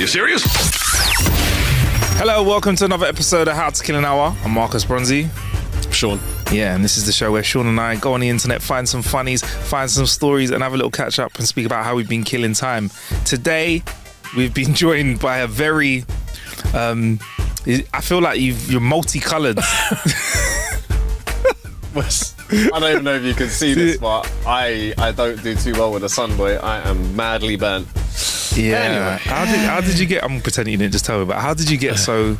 Are you serious? Hello, welcome to another episode of How to Kill an Hour. I'm Marcus Bronzy. Sean. Yeah, and this is the show where Sean and I go on the internet, find some funnies, find some stories, and have a little catch up and speak about how we've been killing time. Today, we've been joined by a very, I feel like you're multicolored. I don't even know if you can see this, but I don't do too well with the sun, boy. I am madly burnt. Yeah. Anyway. How did you get, I'm pretending you didn't just tell me, but how did you get so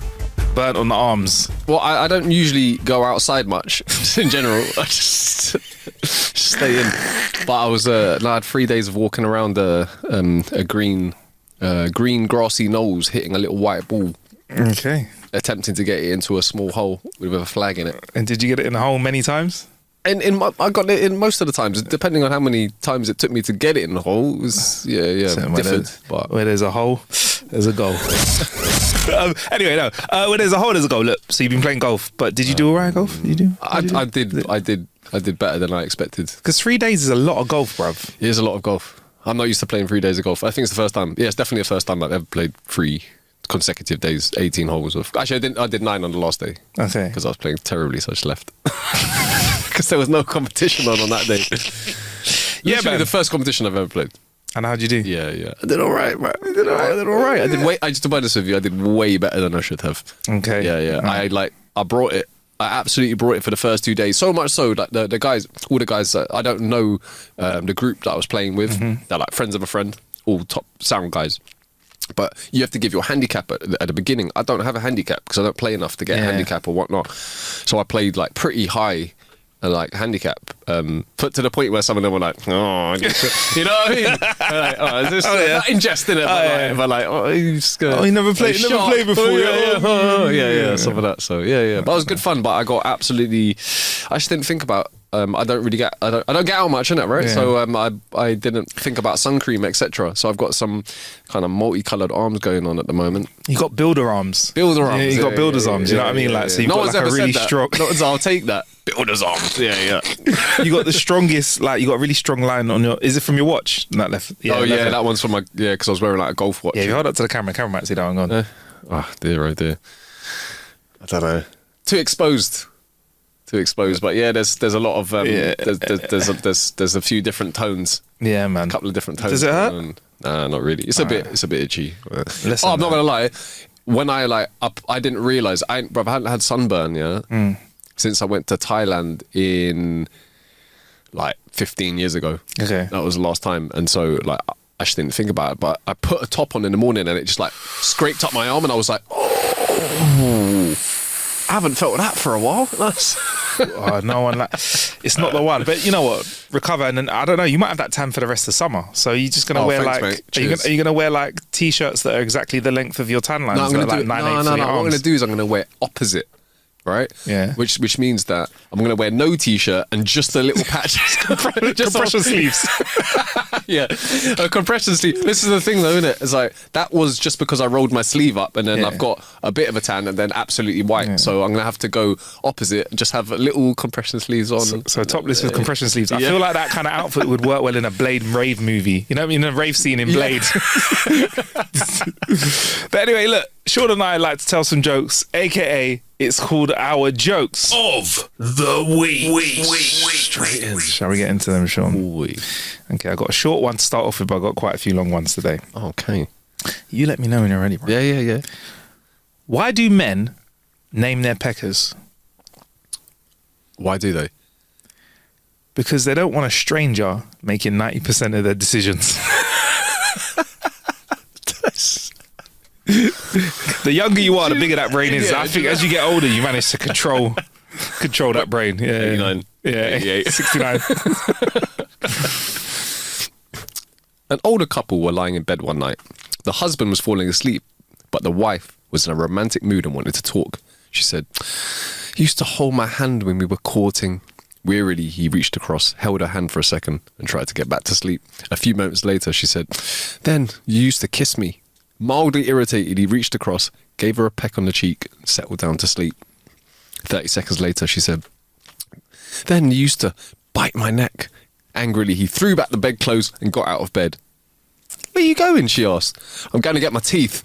burnt on the arms? Well, I don't usually go outside much in general. I just stay in. But I had 3 days of walking around a green grassy knolls, hitting a little white ball. Okay. Attempting to get it into a small hole with a flag in it. And did you get it in the hole many times? I got it in most of the times, depending on how many times it took me to get it in the hole. It was So different. But where there's a hole, there's a goal. Anyway, no. Where there's a hole, there's a goal. Look, so you've been playing golf, but did you do all right golf? You do? I did better than I expected. Because 3 days is a lot of golf, bruv. It is a lot of golf. I'm not used to playing 3 days of golf. I think it's the first time. Yeah, it's definitely the first time I've ever played 3 consecutive days, 18 holes of. Actually, I did 9 on the last day. Okay. Because I was playing terribly, so I just left. Because there was no competition on that day. Yeah, Literally man. the first competition I've ever played. And how'd you do? Yeah. I did all right, man. I did all right. To be honest with you, I did way better than I should have. Okay. Yeah. Right. I brought it. I absolutely brought it for the first 2 days. So much so that the guys, all the guys, I don't know the group that I was playing with. Mm-hmm. They're like friends of a friend, all top sound guys. But you have to give your handicap at the beginning. I don't have a handicap because I don't play enough to get a handicap or whatnot. So I played like pretty high. Like handicap, put to the point where some of them were like, oh, you know what I mean? Like, oh, is this not ingesting it? But you just go, you never played before. Yeah, some of that. So yeah. But it was good fun. But I got absolutely. I just didn't think about. I don't get out much in it, right? Yeah. So I didn't think about sun cream, etc. So I've got some kind of multicolored arms going on at the moment. You got builder arms. Yeah, you got builder's arms. You know what I mean? Like, so you've got like a really strong. I'll take that. Builder's arms. Yeah. You got the strongest. Like, you got a really strong line on your. Is it from your watch? That left. Yeah, left. That one's from my. Yeah, because I was wearing like a golf watch. Yeah, if you hold up to the camera might see that one gone. Oh dear. I don't know. Too exposed, but yeah, there's a lot of there's a few different tones. Yeah, man. A couple of different tones. Does it hurt? Nah, not really. It's a bit itchy. Listen, I'm not gonna lie. When I didn't realise I hadn't had sunburn since I went to Thailand in like 15 years ago. Okay. That was the last time, and so like I just didn't think about it. But I put a top on in the morning, and it just like scraped up my arm, and I was like, oh. I haven't felt that for a while. No one it's not the one. But you know what? Recover, and then I don't know. You might have that tan for the rest of the summer. So you're just gonna wear thanks, mate. are you gonna wear like t-shirts that are exactly the length of your tan lines? No, I'm gonna like do. No. What I'm gonna do is I'm gonna wear opposite. Right? Yeah. Which means that I'm going to wear no t-shirt and just a little patch. Compression sleeves. Yeah. A compression sleeve. This is the thing though, isn't it? It's like, that was just because I rolled my sleeve up and then I've got a bit of a tan and then absolutely white. Yeah. So I'm going to have to go opposite and just have little compression sleeves on. So topless with compression sleeves. I feel like that kind of outfit would work well in a Blade rave movie. You know what I mean? In a rave scene in Blade. But anyway, look, Sean and I like to tell some jokes, aka it's called Our Jokes of the Week. Straight in. Shall we get into them, Sean? Ooh. Okay, I got a short one to start off with, but I got quite a few long ones today. Okay. You let me know when you're ready, bro. Yeah. Why do men name their peckers? Why do they? Because they don't want a stranger making 90% of their decisions. The younger you are, the bigger that brain is. I think as you get older, you manage to control that brain. Yeah, 89. Yeah, 69. An older couple were lying in bed one night. The husband was falling asleep, but the wife was in a romantic mood and wanted to talk. She said, "He used to hold my hand when we were courting." Wearily, he reached across, held her hand for a second, and tried to get back to sleep. A few moments later, she said, "Then you used to kiss me." Mildly irritated, he reached across, gave her a peck on the cheek, and settled down to sleep. 30 seconds later, she said, "Then you used to bite my neck." Angrily, he threw back the bedclothes and got out of bed. Where are you going? She asked. I'm going to get my teeth.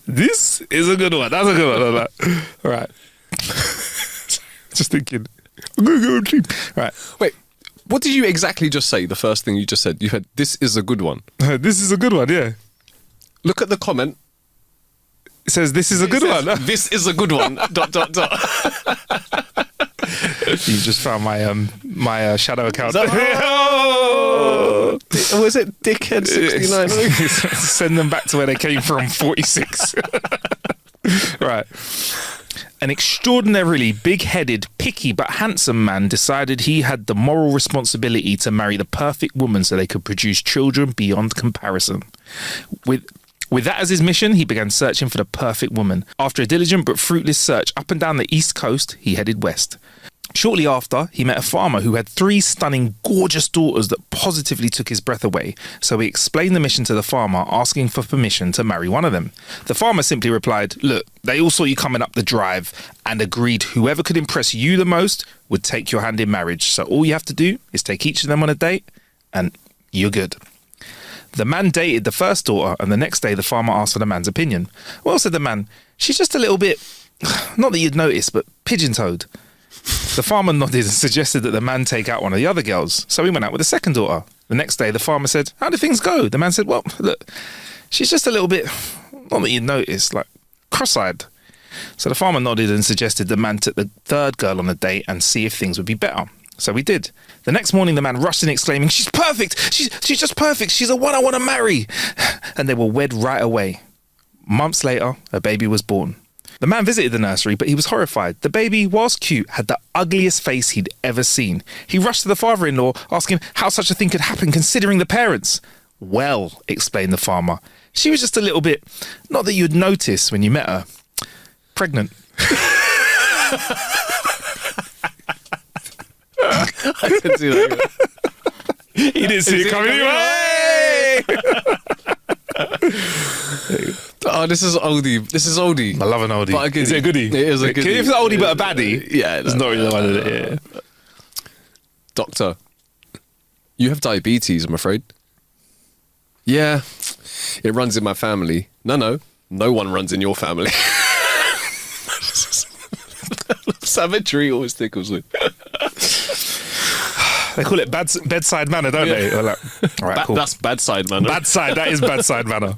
This is a good one. That's a good one. All right. Just thinking. I'm going to go to sleep. Right. Wait, what did you exactly just say? The first thing you just said. You had, this is a good one. This is a good one, yeah. Look at the comment. It says, this is a good one. This is a good one. ... You just found my shadow account. Oh! Was it Dickhead 69? Send them back to where they came from, 46. Right. An extraordinarily big-headed, picky but handsome man decided he had the moral responsibility to marry the perfect woman so they could produce children beyond comparison. With that as his mission, he began searching for the perfect woman. After a diligent but fruitless search up and down the East Coast, he headed west. Shortly after, he met a farmer who had 3 stunning, gorgeous daughters that positively took his breath away. So he explained the mission to the farmer, asking for permission to marry one of them. The farmer simply replied, look, they all saw you coming up the drive and agreed whoever could impress you the most would take your hand in marriage. So all you have to do is take each of them on a date and you're good. The man dated the first daughter, and the next day the farmer asked for the man's opinion. Well, said the man, she's just a little bit, not that you'd notice, but pigeon-toed. The farmer nodded and suggested that the man take out one of the other girls, so he went out with the second daughter. The next day the farmer said, how do things go? The man said, well, look, she's just a little bit, not that you'd notice, like cross-eyed. So the farmer nodded and suggested the man took the third girl on a date and see if things would be better. So we did. The next morning, the man rushed in exclaiming, she's perfect! She's just perfect! She's the one I want to marry! And they were wed right away. Months later, a baby was born. The man visited the nursery, but he was horrified. The baby, whilst cute, had the ugliest face he'd ever seen. He rushed to the father-in-law, asking how such a thing could happen, considering the parents. Well, explained the farmer, she was just a little bit, not that you'd notice when you met her, pregnant. I didn't see that. He didn't see it coming anyway. Oh, this is oldie. This is oldie. I love an oldie. But a goodie. Is it a goodie? It is a goodie. If it's an oldie but a baddie, yeah, it's not really the one, is it? Yeah. Doctor, you have diabetes, I'm afraid. Yeah, it runs in my family. No one runs in your family. Savagery always tickles me. They call it bedside manner, don't they? Like, all right, cool. That's bad side manner. Bad side, that is bad side manner.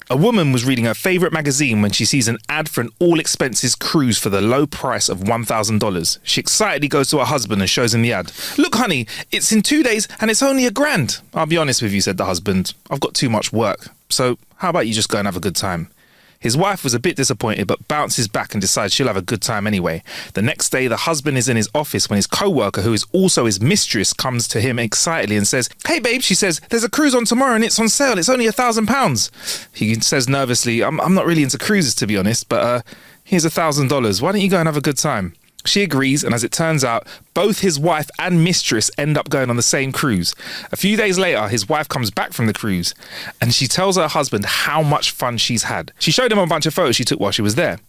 A woman was reading her favourite magazine when she sees an ad for an all-expenses cruise for the low price of $1,000. She excitedly goes to her husband and shows him the ad. Look, honey, it's in 2 days and it's only $1,000. I'll be honest with you, said the husband. I've got too much work. So how about you just go and have a good time? His wife was a bit disappointed, but bounces back and decides she'll have a good time anyway. The next day, the husband is in his office when his co-worker, who is also his mistress, comes to him excitedly and says, hey babe, she says, there's a cruise on tomorrow and it's on sale. It's only £1,000. He says nervously, I'm not really into cruises, to be honest, but here's $1,000. Why don't you go and have a good time? She agrees, and as it turns out, both his wife and mistress end up going on the same cruise. A few days later, his wife comes back from the cruise, and she tells her husband how much fun she's had. She showed him a bunch of photos she took while she was there.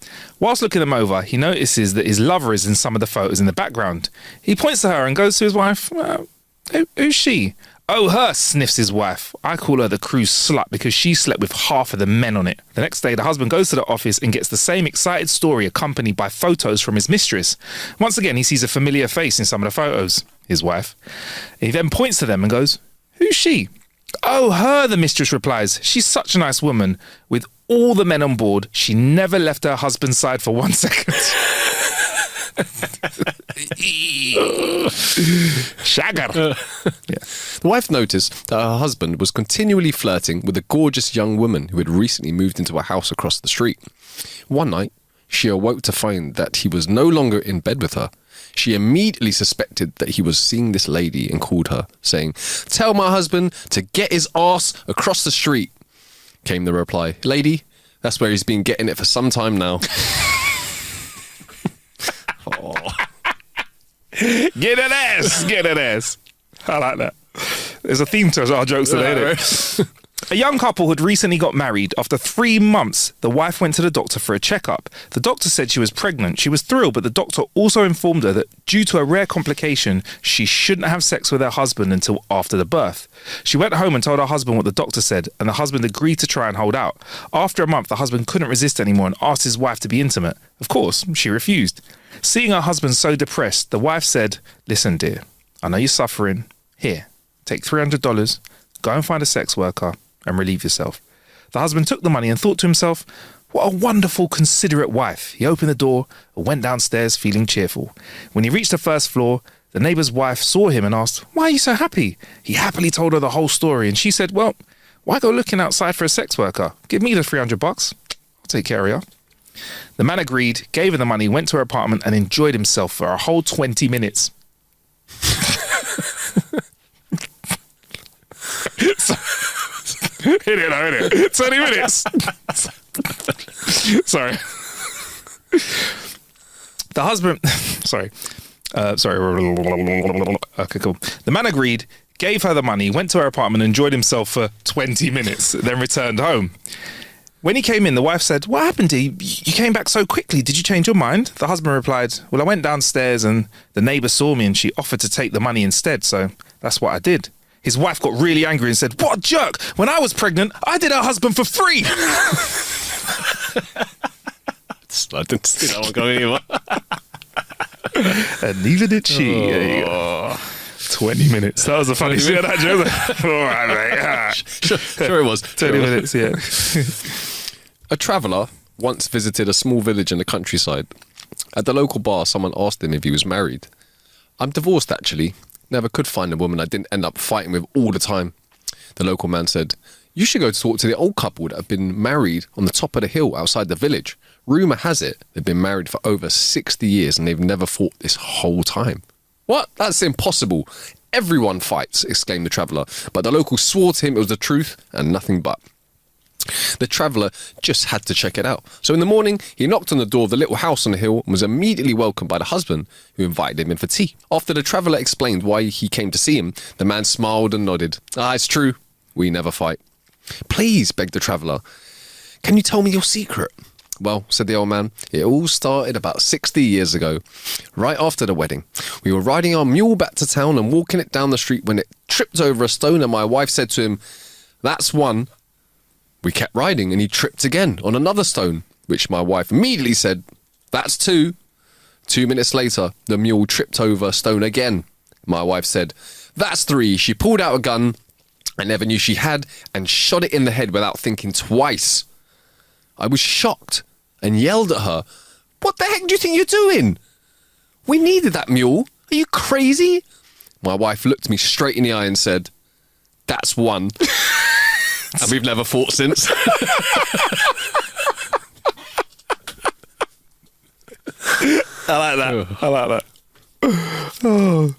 Whilst looking them over, he notices that his lover is in some of the photos in the background. He points to her and goes to his wife, who's she? Oh, her, sniffs his wife. I call her the cruise slut because she slept with half of the men on it. The next day, the husband goes to the office and gets the same excited story accompanied by photos from his mistress. Once again, he sees a familiar face in some of the photos, his wife. He then points to them and goes, who's she? Oh, her, the mistress replies. She's such a nice woman. With all the men on board, she never left her husband's side for 1 second. Shagger. Yeah. The wife noticed that her husband was continually flirting with a gorgeous young woman who had recently moved into a house across the street. One night, she awoke to find that he was no longer in bed with her. She immediately suspected that he was seeing this lady and called her, saying, tell my husband to get his arse across the street. Came the reply, lady, that's where he's been getting it for some time now. Oh. Get an ass. I like that. There's a theme to our jokes today, isn't it? A young couple had recently got married. After 3 months, the wife went to the doctor for a checkup. The doctor said she was pregnant. She was thrilled, but the doctor also informed her that due to a rare complication, she shouldn't have sex with her husband until after the birth. She went home and told her husband what the doctor said, and the husband agreed to try and hold out. After a month, the husband couldn't resist anymore and asked his wife to be intimate. Of course, she refused. Seeing her husband so depressed, the wife said, "Listen, dear, I know you're suffering. Here, take $300, go and find a sex worker and relieve yourself." The husband took the money and thought to himself, what a wonderful, considerate wife. He opened the door and went downstairs feeling cheerful. When he reached the first floor, the neighbour's wife saw him and asked, "Why are you so happy?" He happily told her the whole story, and she said, "Well, why go looking outside for a sex worker? Give me the $300. I'll take care of you." The man agreed, gave her the money, went to her apartment and enjoyed himself for a whole 20 minutes. Hit it. 20 minutes. Sorry. The husband... Sorry. Okay, cool. The man agreed, gave her the money, went to her apartment, enjoyed himself for 20 minutes, then returned home. When he came in, the wife said, "What happened to you? You came back so quickly. Did you change your mind?" The husband replied, "Well, I went downstairs and the neighbour saw me and she offered to take the money instead, so that's what I did." His wife got really angry and said, "What a jerk! When I was pregnant, I did her husband for free." I didn't see that one going either. And neither did she. There you go. 20 minutes. That was the funniest bit of that joke. All right, mate. Sure it was. 20 minutes, yeah. A traveller once visited a small village in the countryside. At the local bar, someone asked him if he was married. "I'm divorced, actually. Never could find a woman I didn't end up fighting with all the time." The local man said, "You should go talk to the old couple that have been married on the top of the hill outside the village. Rumour has it they've been married for over 60 years and they've never fought this whole time." "What? That's impossible. Everyone fights," exclaimed the traveller, but the local swore to him it was the truth and nothing but. The traveller just had to check it out. So in the morning, he knocked on the door of the little house on the hill and was immediately welcomed by the husband, who invited him in for tea. After the traveller explained why he came to see him, the man smiled and nodded. "Ah, it's true. We never fight." "Please," begged the traveller, "can you tell me your secret?" "Well," said the old man, "it all started about 60 years ago, right after the wedding. We were riding our mule back to town and walking it down the street when it tripped over a stone and my wife said to him, 'That's one.' We kept riding and he tripped again on another stone, which my wife immediately said, 'That's two.' 2 minutes later, the mule tripped over a stone again. My wife said, 'That's three.' She pulled out a gun I never knew she had and shot it in the head without thinking twice. I was shocked and yelled at her, 'What the heck do you think you're doing? We needed that mule. Are you crazy?' My wife looked me straight in the eye and said, 'That's one.' And we've never fought since. I like that. Oh.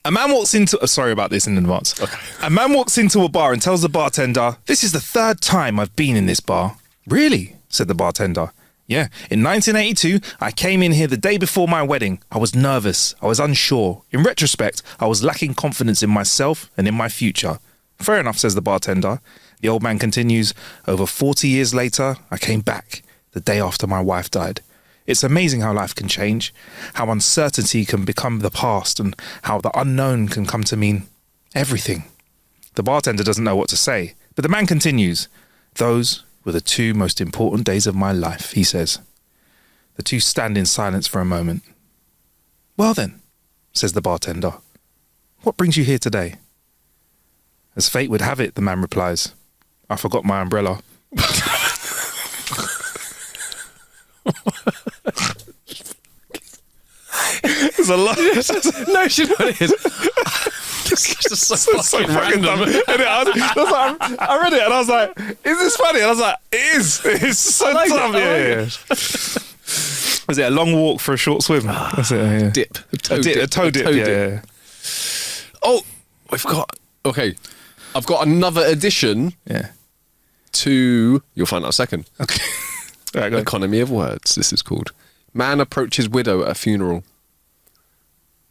A man walks into... sorry about this in advance. Okay. A man walks into a bar and tells the bartender, "This is the 3rd time I've been in this bar." "Really?" said the bartender. "Yeah. In 1982, I came in here the day before my wedding. I was nervous. I was unsure. In retrospect, I was lacking confidence in myself and in my future." "Fair enough," says the bartender. The old man continues, "Over 40 years later, I came back the day after my wife died. It's amazing how life can change, how uncertainty can become the past, and how the unknown can come to mean everything." The bartender doesn't know what to say, but the man continues, "Those were the 2 most important days of my life," he says. The two stand in silence for a moment. "Well then," says the bartender, "what brings you here today?" "As fate would have it," the man replies, "I forgot my umbrella." There's a lot. No, you know what it is? It's just so fucking random. I read it and I was like, "Is this funny?" And I was like, "It is. It's so like dumb." it. Was it a long walk for a short swim? That's it. Yeah. Dip. A toe dip. Yeah. Oh, okay. I've got another addition Yeah. to... You'll find out in a second. Okay. All right, go on. Economy of words, this is called. Man approaches widow at a funeral.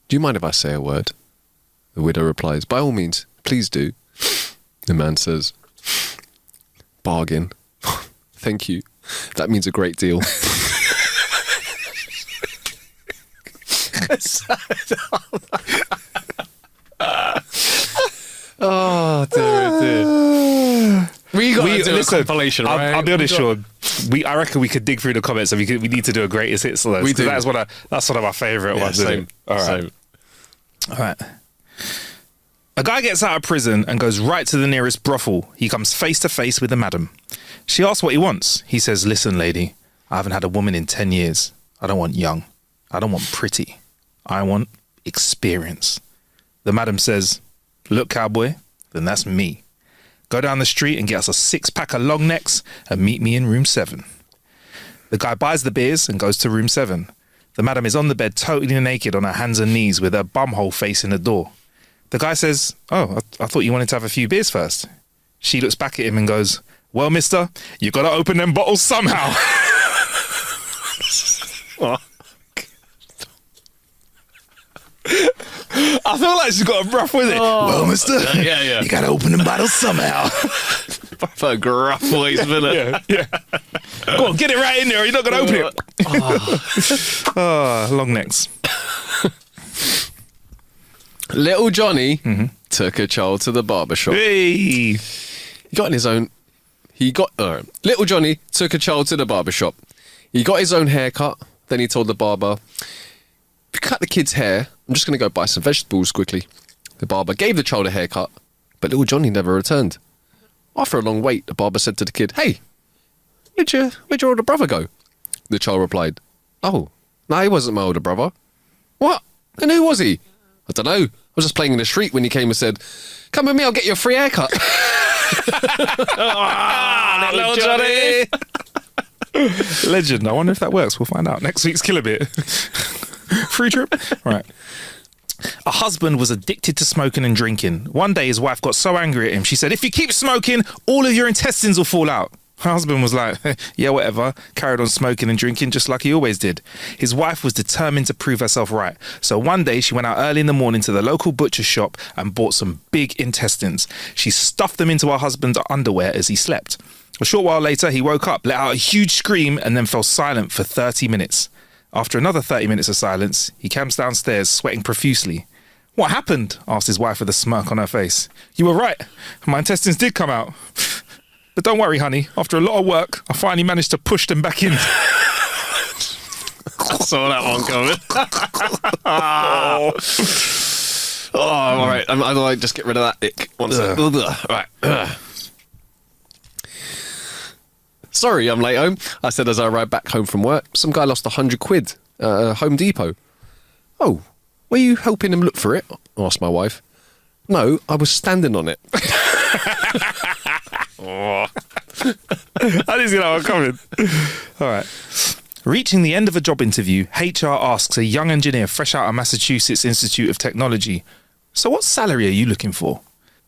"Do you mind if I say a word?" The widow replies, "By all means, please do." The man says, bargain. Thank you. That means a great deal. Oh, dear. We got to do a compilation, right? I'll be honest, Sean. I reckon we could dig through the comments and we need to do a greatest hits list. We do. That's one of my favourite ones. Same. All right. Same. All right. A guy gets out of prison and goes right to the nearest brothel. He comes face to face with the madam. She asks what he wants. He says, listen, lady, I haven't had a woman in 10 years. I don't want young. I don't want pretty. I want experience. The madam says, look, cowboy, then that's me. Go down the street and get us a 6-pack of long necks and meet me in room 7. The guy buys the beers and goes to room 7. The madam is on the bed totally naked on her hands and knees with her bumhole facing the door. The guy says, oh, I thought you wanted to have a few beers first. She looks back at him and goes, well, mister, you got to open them bottles somehow. I feel like she's got a rough with it. Well, mister, yeah. you got to open them bottles somehow. For a gruff voice, isn't yeah. Go on, get it right in there or you're not going to open it. Long necks. Little Johnny took a child to the barber shop. Hey. Little Johnny took a child to the barber shop. He got his own haircut. Then he told the barber, if you cut the kid's hair, I'm just going to go buy some vegetables quickly. The barber gave the child a haircut, but little Johnny never returned. After a long wait, the barber said to the kid, hey, where'd your older brother go? The child replied, oh, no, he wasn't my older brother. What? And who was he? I don't know. I was just playing in the street when he came and said, come with me, I'll get you a free haircut. Little Johnny. Legend. I wonder if that works. We'll find out. Next week's Killer Bit. Free trip. Right. A husband was addicted to smoking and drinking. One day his wife got so angry at him, she said, if you keep smoking, all of your intestines will fall out. Her husband was like, yeah, whatever. Carried on smoking and drinking just like he always did. His wife was determined to prove herself right. So one day she went out early in the morning to the local butcher shop and bought some big intestines. She stuffed them into her husband's underwear as he slept. A short while later, he woke up, let out a huge scream, and then fell silent for 30 minutes. After another 30 minutes of silence, he comes downstairs, sweating profusely. What happened? Asked his wife with a smirk on her face. You were right. My intestines did come out. But don't worry, honey. After a lot of work, I finally managed to push them back in. I saw that one coming. All right. I might just get rid of that ick. One sec. Right. Sorry, I'm late home. I said as I ride back home from work, some guy lost 100 quid at Home Depot. Oh, were you helping him look for it? Asked my wife. No, I was standing on it. I didn't see that one coming. All right. Reaching the end of a job interview, HR asks a young engineer fresh out of Massachusetts Institute of Technology, so what salary are you looking for?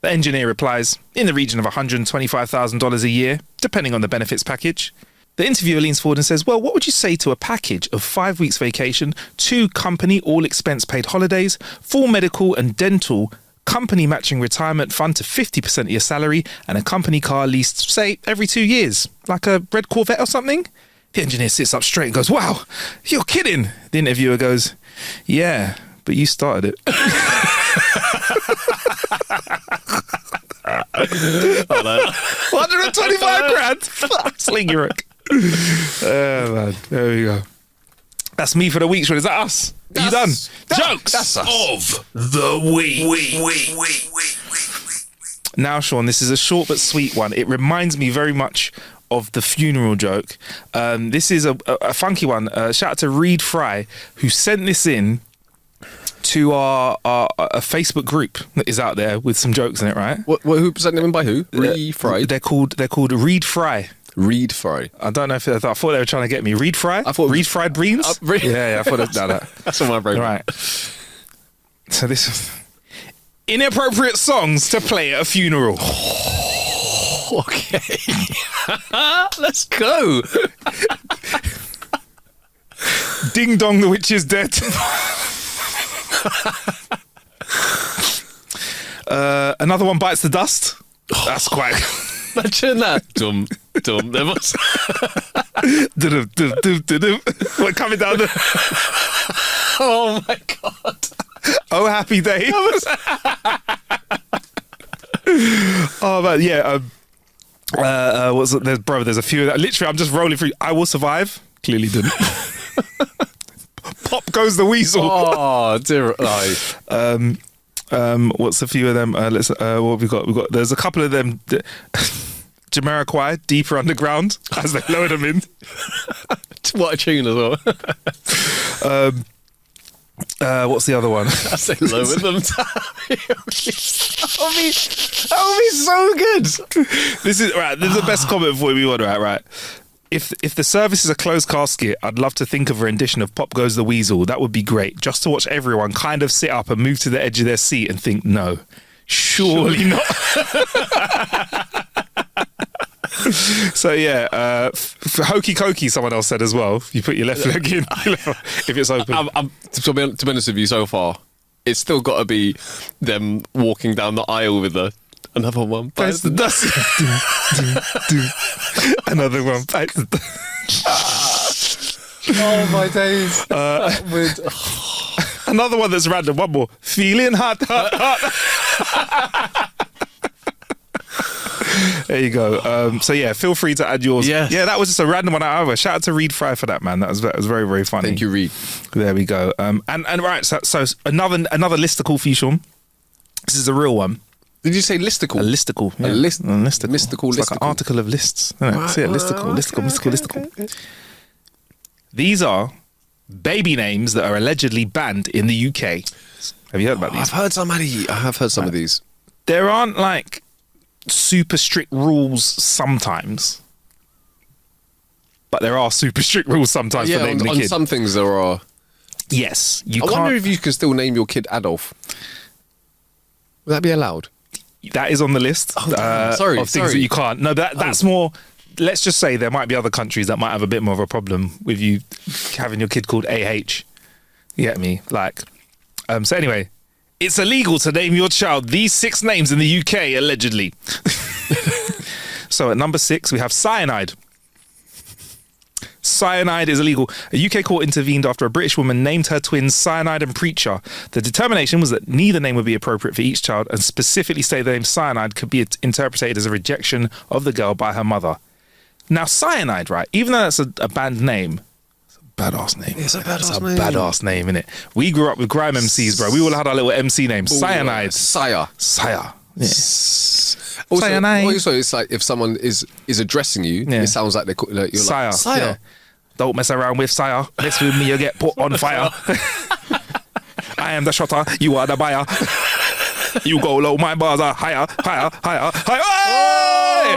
The engineer replies, in the region of $125,000 a year, depending on the benefits package. The interviewer leans forward and says, well, what would you say to a package of 5 weeks vacation, 2 company all-expense paid holidays, full medical and dental, company matching retirement fund to 50% of your salary, and a company car leased, say, every 2 years, like a red Corvette or something? The engineer sits up straight and goes, wow, you're kidding. The interviewer goes, yeah, but you started it. 125 grand. Sling your hook. Man, there we go. That's me for the week. Is that us? Are you done? Jokes. That's us. Of the week. Now, Sean, this is a short but sweet one. It reminds me very much of the funeral joke. This is a funky one. Shout out to Reed Fry, who sent this in to our a Facebook group that is out there with some jokes in it, right? Who sent them in by who? Reed Fry. They're called Reed Fry. Reed Fry. I don't know if I thought they were trying to get me. Reed Fry? I thought Reed fried beans? Yeah, I thought it was that. That's on my brain. Right. So this is inappropriate songs to play at a funeral. Okay. Let's go. Ding dong, the witch is dead. Another one bites the dust. That's quite. Imagine that. Dum, dum. There was. We're coming down the. Oh my God. Oh, happy day. Oh man, yeah. What's it? There's a few of that. Literally, I'm just rolling through. I Will Survive. Clearly didn't. Pop Goes the Weasel. Oh dear. What's a few of them? Let's. What have we got? There's a couple of them. Jamiroquai, Deeper Underground, as they lowered them in. What a tune as well. What's the other one? I say lower them down. That would be so good. This is right. This is the best comment for you. Right. If the service is a closed casket, I'd love to think of a rendition of Pop Goes the Weasel. That would be great. Just to watch everyone kind of sit up and move to the edge of their seat and think, no, surely not. So yeah, hokey cokey. Someone else said as well. You put your left leg in if it's open. To be honest with you, so far, it's still got to be them walking down the aisle with another one. Bites the dust. Another one bites the dust. Oh my days. Another one that's random. One more. Feeling hot. There you go. So yeah, feel free to add yours. Yes. Yeah, that was just a random one. However, shout out to Reed Fry for that, man. That was very, very funny. Thank you, Reed. There we go. And right, so another listicle for you, Sean. This is a real one. Did you say listicle? A listicle. Yeah. A listicle. Mystical. It's like an article of lists. Right. See it? Listicle. These are baby names that are allegedly banned in the UK. Have you heard about these? I have heard some of these. There aren't like super strict rules sometimes, but there are super strict rules sometimes for naming the kid. On some things there are. Yes, I wonder if you can still name your kid Adolf. Would that be allowed? That is on the list. Sorry, of things that you can't. No, that's more. Let's just say there might be other countries that might have a bit more of a problem with you having your kid called AH. You get me? Like, so anyway, it's illegal to name your child these 6 names in the UK, allegedly. So at number 6, we have cyanide. Cyanide is illegal. A UK court intervened after a British woman named her twins Cyanide and Preacher. The determination was that neither name would be appropriate for each child, and specifically stated the name Cyanide could be interpreted as a rejection of the girl by her mother. Now, Cyanide, right, even though that's a banned name, it's a badass name. It's a badass name. Badass name, innit? We grew up with grime MCs, bro. We all had our little MC names. Cyanide. Sire. Yeah. Also, it's like if someone is addressing you, it sounds like you're Sire. like, Sire. Yeah. Don't mess around with Sire. Mess with me, you get put on fire. I am the shotter, you are the buyer. You go low, my bars are higher.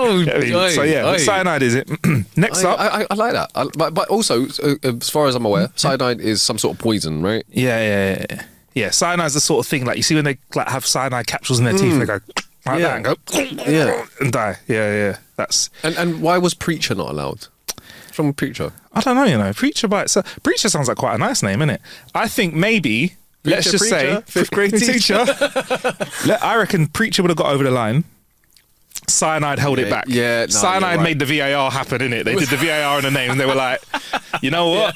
Oh, so yeah, cyanide is it? Next up. I like that. But also, as far as I'm aware, cyanide is some sort of poison, right? Yeah. Cyanide's the sort of thing like you see when they like have cyanide capsules in their teeth and they go like that and go and die. Yeah. That's and why was Preacher not allowed? From Preacher, I don't know. Preacher Preacher sounds like quite a nice name, innit? I think maybe let's just say 5th grade teacher. I reckon Preacher would have got over the line. Cyanide held it back. Yeah, Cyanide made the VAR happen, innit? They did the VAR in the name and they were like, you know what?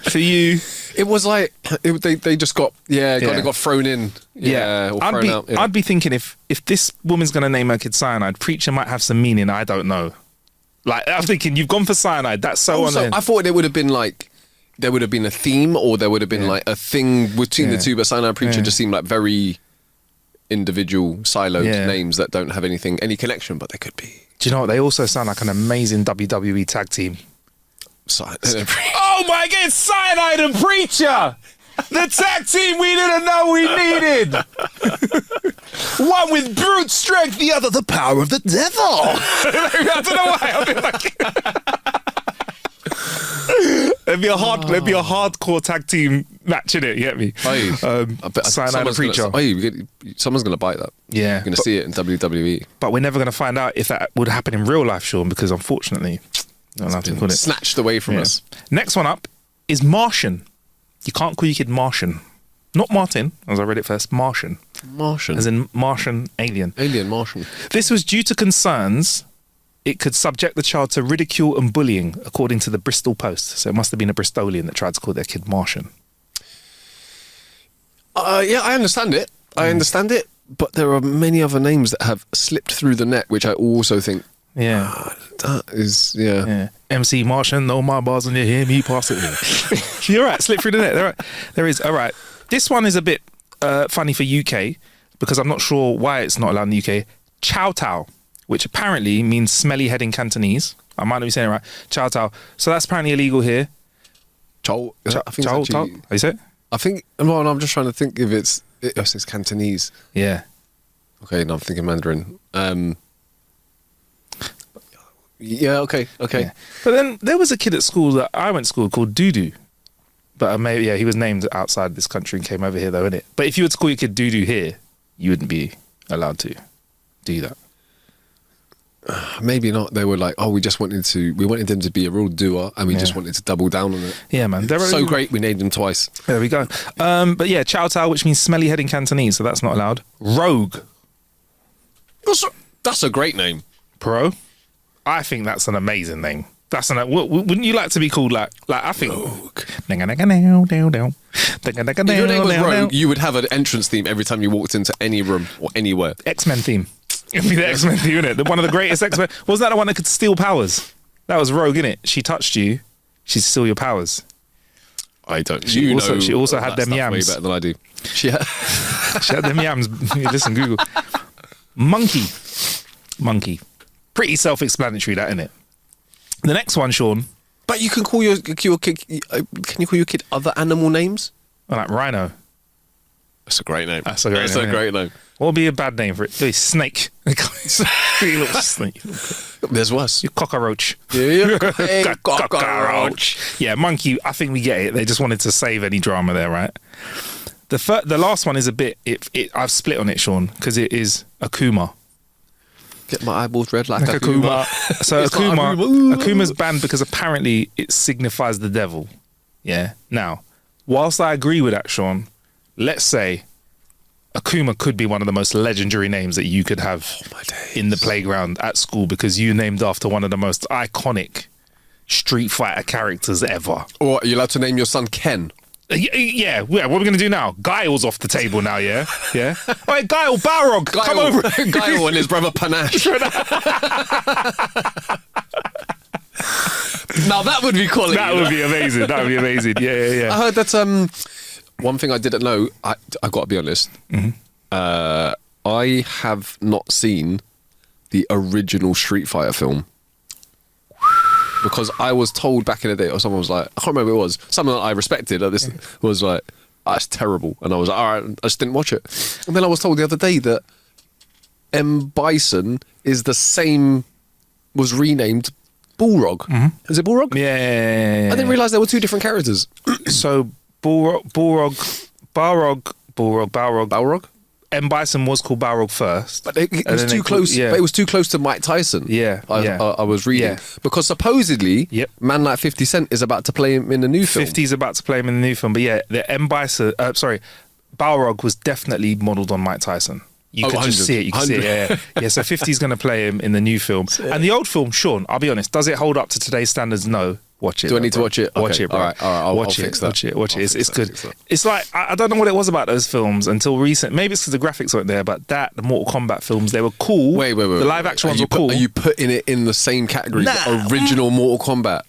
For you, it was like they just got got thrown in. Or thrown out. Yeah. I'd be thinking if this woman's gonna name her kid Cyanide, Preacher might have some meaning. I don't know. Like I'm thinking, you've gone for Cyanide. That's so also, I thought it would have been like there would have been a theme, or there would have been like a thing between the two. But Cyanide and Preacher just seemed like very individual, siloed names that don't have any connection, but they could be. Do you know what? They also sound like an amazing WWE tag team. Oh my God, Cyanide and Preacher! The tag team we didn't know we needed! One with brute strength, the other the power of the devil! I don't know why, I'll be like... There'd be a hardcore tag team match in it, you get me? Cyanide and Preacher. Someone's going to bite that. Yeah. You're going to see it in WWE. But we're never going to find out if that would happen in real life, Sean, because unfortunately... snatched away from us. Next one up is Martian. You can't call your kid Martian. Not Martin, as I read it first. Martian, Martian. as in Martian alien. Alien Martian. This was due to concerns it could subject the child to ridicule and bullying, according to the Bristol Post. So it must have been a Bristolian that tried to call their kid Martian. Yeah, I understand it. But there are many other names that have slipped through the net, which I also think, Yeah. that is, yeah. MC Martian, no my bars and you hear me pass it. You're right, slip through the net. There is. All right. This one is a bit funny for UK because I'm not sure why it's not allowed in the UK. Chow Tao, which apparently means smelly head in Cantonese. I might not be saying it right. Chow Tao. So that's apparently illegal here. Chow. I think Chow it's Tao. actually, How you say it? I think, well, I'm just trying to think if it's Cantonese. Yeah. Okay, no, I'm thinking Mandarin. Yeah, okay. Yeah. But then there was a kid at school that I went to school called Doodoo. But maybe, he was named outside this country and came over here though, innit? But if you were to call your kid Doodoo here, you wouldn't be allowed to do that. Maybe not. They were like, we wanted them to be a real doer, and we just wanted to double down on it. Yeah, man. They're So great, we named them twice. There we go. But yeah, Chow Tao, which means smelly head in Cantonese, so that's not allowed. Rogue. That's a great name. Pro. I think that's an amazing name. Wouldn't you like to be called like I think Rogue. If your name was Rogue, you would have an entrance theme every time you walked into any room or anywhere. X-Men theme. It'd be the X-Men theme, innit? One of the greatest X-Men. Wasn't that the one that could steal powers? That was Rogue, innit? She touched you, she'd steal your powers. I don't. She also had them yams. Way better than I do. She had them yams. Listen, Google. Monkey. Pretty self-explanatory, that, innit? The next one, Sean. But you can call your kid. Can you call your kid other animal names? Like Rhino. That's a great name. That's a great name. What would be a bad name for it? Snake. You little snake. There's worse. You cockroach. Yeah. Hey, cockroach. Yeah, monkey. I think we get it. They just wanted to save any drama there, right? The last one is a bit. I've split on it, Sean, because it is Akuma. Get my eyeballs red like Akuma. So Akuma's banned because apparently it signifies the devil. Yeah. Now, whilst I agree with that, Sean, let's say Akuma could be one of the most legendary names that you could have in the playground at school because you named after one of the most iconic Street Fighter characters ever. Or are you allowed to name your son Ken? Yeah. What are we going to do now? Guile's off the table now, yeah? Yeah? All right, Guile, Balrog, come over. Guile and his brother Panache. Now that would be quality. That would be amazing. Yeah. I heard that one thing I didn't know, I got to be honest, I have not seen the original Street Fighter film. Because I was told back in the day, or someone was like, I can't remember who it was, someone that I respected, this was like, that's terrible. And I was like, all right, I just didn't watch it. And then I was told the other day that M. Bison is the same, was renamed Balrog. Is it Balrog? Yeah. I didn't realise there were two different characters. So Balrog. M. Bison was called Balrog first, but it was too close. But it was too close to Mike Tyson. I was reading because supposedly, man like 50 Cent is about to play him in the new film. 50's about to play him in the new film, but the M. Bison, Balrog was definitely modelled on Mike Tyson. You could just see it. You could see it. Yeah. So 50's going to play him in the new film, and the old film. Sean, I'll be honest, does it hold up to today's standards? No. Watch it. Do I need to watch it? Watch it, bro. All right. I'll fix that. Watch it. It's good. It's like, I don't know what it was about those films until recent. Maybe it's because the graphics weren't there, but the Mortal Kombat films, they were cool. Wait. The live action ones were cool. Are you putting it in the same category? The original Mortal Kombat.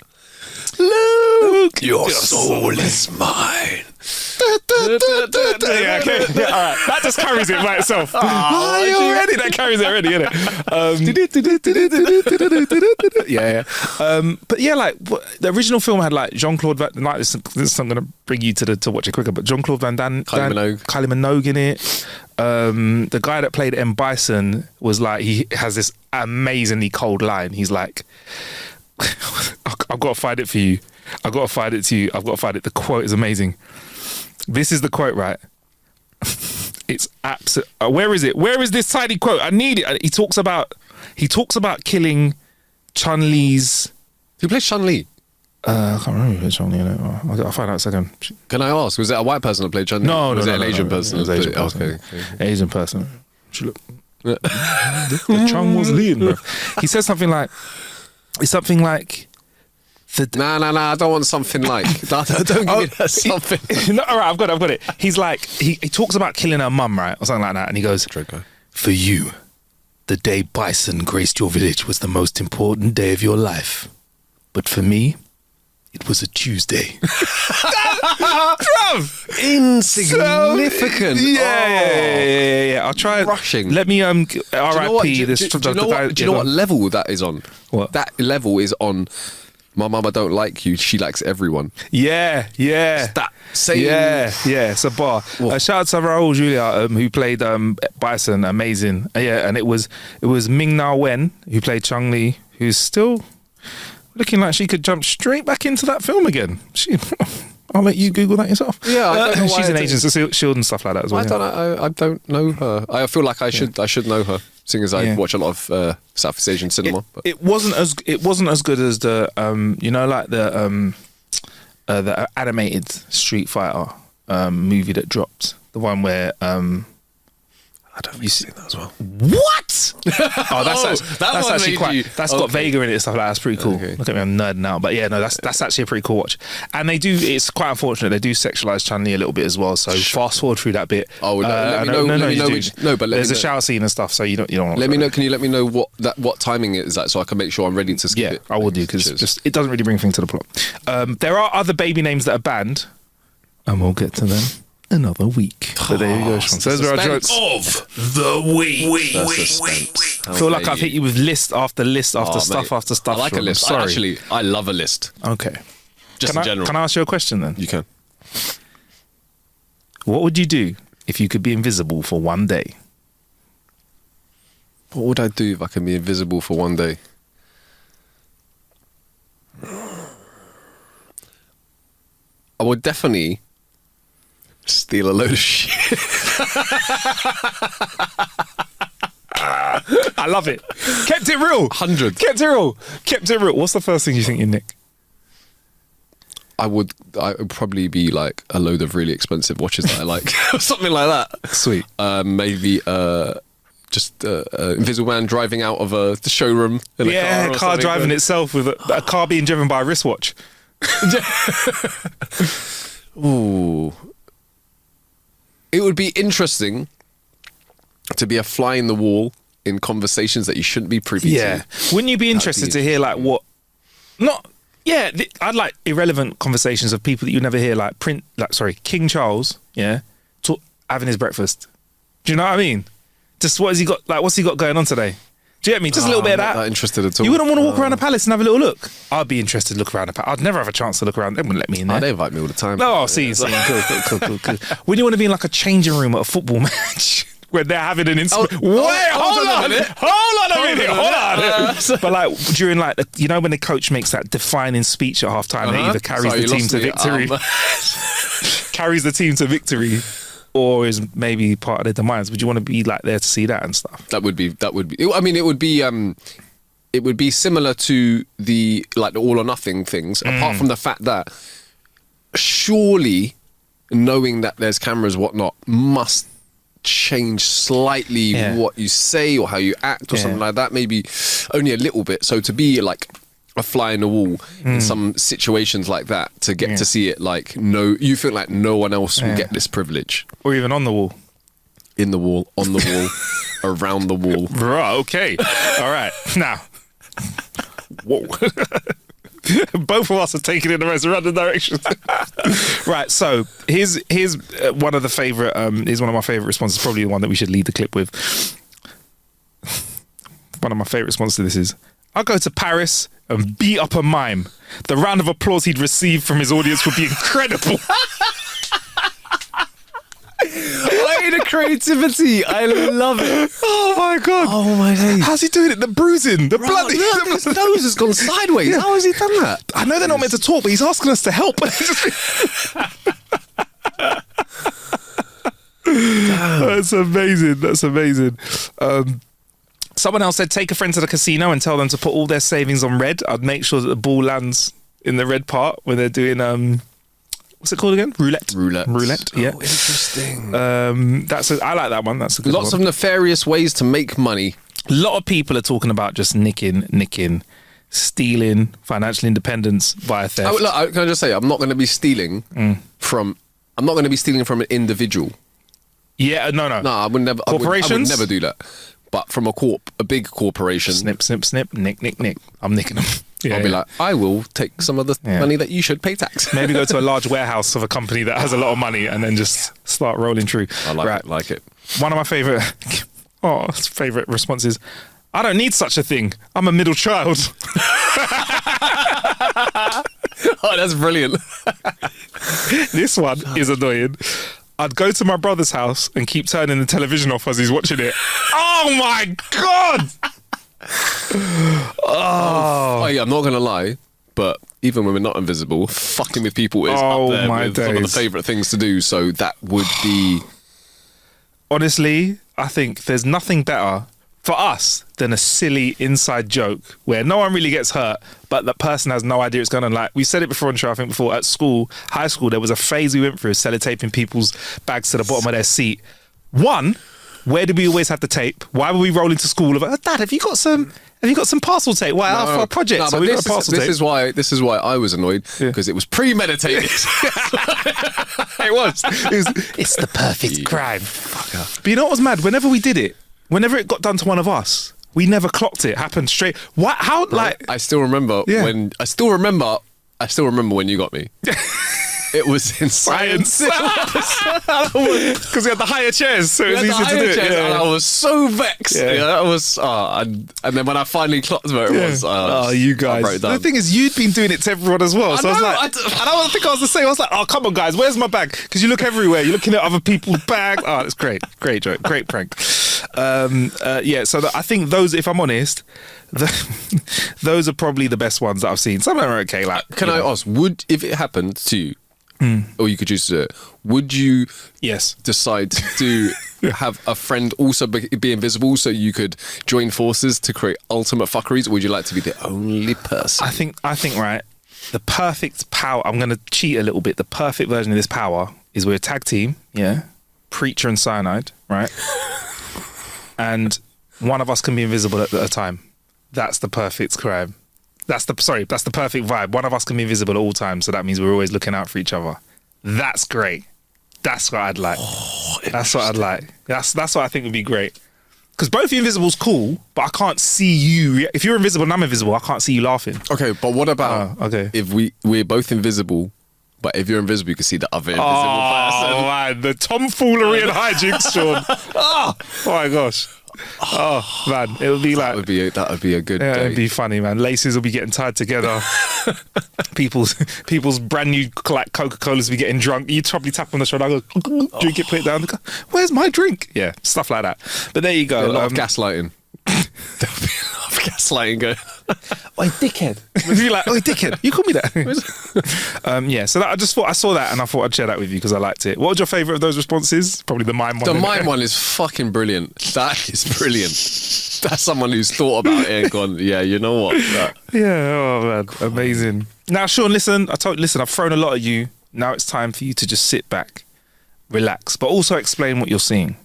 Luke, your soul is mine. Yeah, okay. Yeah, all right. That just carries it by itself. Are you ready? That carries it already, innit? Yeah. But yeah, like the original film had like Jean-Claude Van Damme. This I'm gonna bring you to watch it quicker. But Jean-Claude Van Damme, Kylie Minogue in it. The guy that played M. Bison was like, he has this amazingly cold line. He's like, I've got to find it for you. I've got to find it to you. I've got to find it. The quote is amazing. This is the quote, right? It's absolute. Where is it? Where is this tiny quote? I need it. He talks about killing Chun-Li's. Who plays Chun-Li? I can't remember who played Chong Li in it. I'll find out in a second. Can I ask? Was it a white person that played Chun? No, was no, it no, an Asian no, person? It was that Asian played- person. Okay. Asian person. She look. The Chung was lean, bro. He says something like, it's something like, Nah. I don't want something like. Don't give me that something. No, all right, I've got it. He's like, he talks about killing her mum, right, or something like that, and he goes, Draco. For you, the day bison graced your village was the most important day of your life. But for me, it was a Tuesday. Insignificant. Yeah. I'll try. Rushing. Let me Do you know what- R.I.P. do- this. do you know what- do you know what level that is on? What? That level is on. My mama don't like you. She likes everyone. Yeah. That same. Yeah, it's a bar. Shout out to Raul Julia, who played Bison, amazing. Yeah, and it was Ming Na Wen who played Chung Li, who's still looking like she could jump straight back into that film again. I'll let you Google that yourself. Yeah, I don't know why she's an I Agents of Shield and stuff like that as well. I don't know her. I feel like I should know her, seeing as I watch a lot of Southeast Asian cinema. But. It wasn't as good as the the animated Street Fighter movie that dropped. The one where I don't think you've seen that as well. what? Oh, that's one actually made quite. you- That's got okay. Vega in it and stuff like that. That's pretty cool. Okay. Look at me, I'm nerding out. But yeah, no, that's actually a pretty cool watch. And they do. It's quite unfortunate. They do sexualize Chun Li a little bit as well. So fast forward through that bit. Oh, let me know. Let me know. But there's a me know. shower scene and stuff. So you don't. Want Let me know. Can you let me know what timing it is that, so I can make sure I'm ready to skip Yeah, it? I will do because Cheers. it doesn't really bring things to the plot. There are other baby names that are banned, and we'll get to them another week. So there you go, Sean. So those are our suspense. jokes. Of the week. Suspense. I feel like I've hit you with list after list after Oh, stuff mate. after stuff. I like a Sean. list. Sorry. I love a list. Okay. Just in general. Can I ask you a question then? You can. What would you do if you could be invisible for one day? What would I do if I can be invisible for one day? I would definitely steal a load of shit. I love it. Kept it real. 100. Kept it real. Kept it real. What's the first thing you think you nick? I would probably be like a load of really expensive watches that I like, or something like that. Sweet. Maybe just invisible man driving out of the showroom in a car. or car something. driving itself with a car being driven by a wristwatch. Ooh. It would be interesting to be a fly in the wall in conversations that you shouldn't be privy to. Wouldn't you be interested to hear like what? Not. Yeah, I'd like irrelevant conversations of people that you never hear, like King Charles, having his breakfast. Do you know what I mean? Just what has he got? Like, what's he got going on today? Do you get me? Just a little bit of I'm not that. that interested at all. You wouldn't want to walk around the palace and have a little look. I'd be interested to look around the palace. I'd never have a chance to look around. They wouldn't let me in there. They invite me all the time. Oh, see. Cool. When you want to be in like a changing room at a football match where they're having an hold on a minute. But like during like when the coach makes that defining speech at half time, that either carries the team to victory, carries the team to victory, or is maybe part of their demise. Would you want to be like there to see that and stuff? That would be. I mean, it would be similar to the all or nothing things. Apart from the fact that surely knowing that there's cameras, whatnot, must change slightly what you say or how you act or something like that. Maybe only a little bit. So to be like a fly in the wall in some situations like that, to get to see it, you feel like no one else will get this privilege. Or even on the wall. In the wall, on the wall, around the wall. Right, okay. All right. Now. Whoa. Both of us are taking it in the most random direction. Right, so here's one of the favorite. Here's one of my favorite responses. Probably the one that we should lead the clip with. One of my favorite responses to this is, "I'll go to Paris and beat up a mime. The round of applause he'd receive from his audience would be incredible." The creativity, I love it. Oh my god! Oh my days! How's he doing it? The bruising, the bloody. His nose has gone sideways. How has he done that? I know they're not meant to talk, but he's asking us to help. That's amazing. That's amazing. Someone else said, take a friend to the casino and tell them to put all their savings on red. I'd make sure that the ball lands in the red part when they're doing what's it called again? Roulette. Yeah. Oh, interesting. I like that one. That's a good Lots one. of nefarious ways to make money. A lot of people are talking about just nicking, stealing, financial independence via theft. Can I just say, I'm not going to be stealing from. I'm not going to be stealing from an individual. Yeah, no. No, I would never. Corporations? I would never do that. But from a big corporation, Snip, nick. I'm nicking them. Yeah, I'll be like, I will take some of the money that you should pay tax. maybe go to a large warehouse of a company that has a lot of money and then just start rolling through. I like it. One of my favorite responses. I don't need such a thing. I'm a middle child. Oh, that's brilliant. This one is annoying. I'd go to my brother's house and keep turning the television off as he's watching it. Oh my God! Oh, yeah, I'm not going to lie, but even when we're not invisible, fucking with people is up there with some of the favourite things to do, so that would be... Honestly, I think there's nothing better for us than a silly inside joke where no one really gets hurt, but the person has no idea it's going on. Like, we said it before on the show, I think before, at school, high school, there was a phase we went through, sellotaping people's bags to the bottom of their seat. One, where did we always have the tape? Why were we rolling to school of, Dad, have you got some parcel tape? Why, for a project? No, so but we got a parcel tape. This is why I was annoyed, because it was premeditated. It was. It's the perfect crime. Fucker. But you know what was mad? Whenever we did it, whenever it got done to one of us, we never clocked it. Happened straight. What? How? Like, I still remember when. I still remember when you got me. It was in science. Because we had the higher chairs, so it was easy to do it. And I was so vexed. Yeah, I was. And then when I finally clocked where it was, you guys. The thing is, you'd been doing it to everyone as well. So I was like, I don't think I was the same. I was like, oh, come on, guys, where's my bag? Because you look everywhere. You're looking at other people's bags. Oh, it's great. Great joke. Great prank. So I think those, if I'm honest, those are probably the best ones that I've seen. Some of them are okay. Like, can I ask, if it happened to you, or you could choose to do it, would you decide to have a friend also be invisible so you could join forces to create ultimate fuckeries, or would you like to be the only person? I think right, the perfect power, I'm going to cheat a little bit, the perfect version of this power is we're a tag team, Preacher and Cyanide, right? And one of us can be invisible at a time. That's the perfect crime. That's the perfect vibe. One of us can be invisible at all times, so that means we're always looking out for each other. That's great. That's what I'd like. That's what I'd like. That's what I think would be great. Because both of you invisible's cool, but I can't see you. If you're invisible and I'm invisible, I can't see you laughing. Okay, but what about if we're both invisible, but if you're invisible, you can see the other invisible person? Oh man, the tomfoolery and hijinks, Sean. Oh my gosh. Oh man, it would be like that would be a good day. It'd be funny, man. Laces will be getting tied together. people's brand new like Coca-Colas will be getting drunk. You'd probably tap on the shoulder, go drink it, put it down. Where's my drink? Yeah, stuff like that. But there you go. A lot of gaslighting. There'll be a lot of gaslighting going. Oi, dickhead. You're like, oi, dickhead. You call me that. So that, I saw that and I thought I'd share that with you because I liked it. What was your favourite of those responses? Probably the mime one. The mime one is fucking brilliant. That is brilliant. That's someone who's thought about it and gone, yeah, you know what? Oh man, amazing. Now, Sean, listen, I've thrown a lot at you. Now it's time for you to just sit back, relax, but also explain what you're seeing.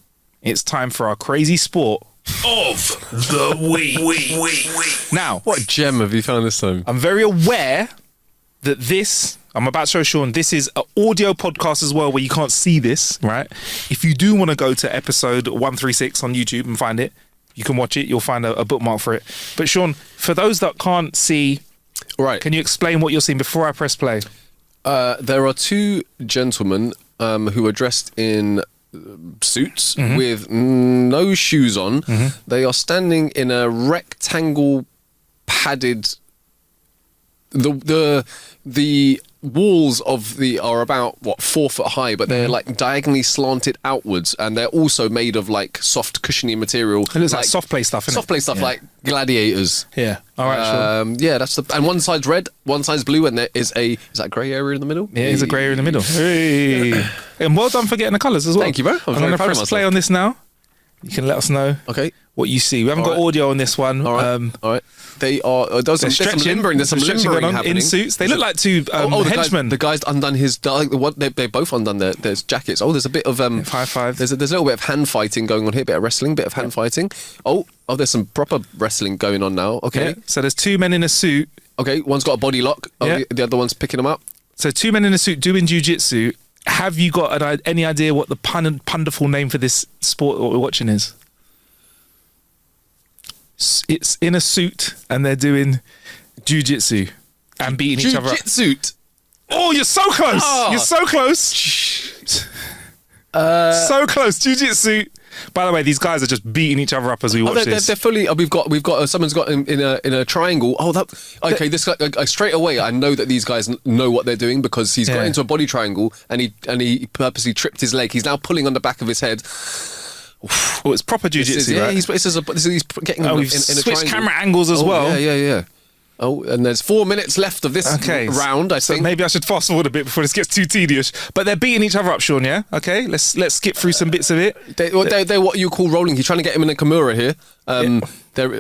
It's time for our crazy sport of the week. Now, what gem have you found this time? I'm very aware that this, I'm about to show Sean, this is an audio podcast as well where you can't see this, right? If you do want to go to episode 136 on YouTube and find it, you can watch it. You'll find a bookmark for it. But Sean, for those that can't see, can you explain what you're seeing before I press play? There are two gentlemen who are dressed in suits with no shoes on. They are standing in a rectangle padded. The walls are about 4 foot high, but they're like diagonally slanted outwards, and they're also made of like soft cushiony material. It looks like soft play stuff, soft play stuff, like gladiators. Yeah. All right. Sure. Yeah, that's and one side's red, one side's blue, and there is that grey area in the middle. Yeah, there's a grey area in the middle. Hey. And well done for getting the colours as well. Thank you, bro. I'm going to press play on this now. You can let us know Okay. what you see. We haven't All got right. audio on this one. All right. All right. They are. There's some limbering. There's some stretching limbering going on happening in suits. They look like two henchmen. The guy's undone his. They both undone their jackets. Oh, there's a bit of High five. There's a little bit of hand fighting going on here. Bit of wrestling. Bit of hand fighting. Oh, there's some proper wrestling going on now. Okay. Yeah. So there's two men in a suit. Okay. One's got a body lock. Oh, Yeah. the other one's picking him up. So two men in a suit doing jiu-jitsu. Have you got any idea what the punderful name for this sport that we're watching is? It's in a suit and they're doing jiu-jitsu and beating each other up. Jiu-jitsu. Oh, you're so close. Oh. You're so close. So close. Jiu-jitsu. By the way, these guys are just beating each other up as we watch this. They're fully. We've got. Someone's got in a triangle. Oh, okay. This guy straight away. I know that these guys know what they're doing because he's got into a body triangle and he purposely tripped his leg. He's now pulling on the back of his head. Oh, it's proper jiu-jitsu, right? He's getting. We've in a switched triangle. camera angles as well. Yeah. Oh, and there's 4 minutes left of this round. I think. Maybe I should fast forward a bit before this gets too tedious. But they're beating each other up, Sean. Yeah. Okay. Let's skip through some bits of it. They're what you call rolling. He's trying to get him in a Kimura here.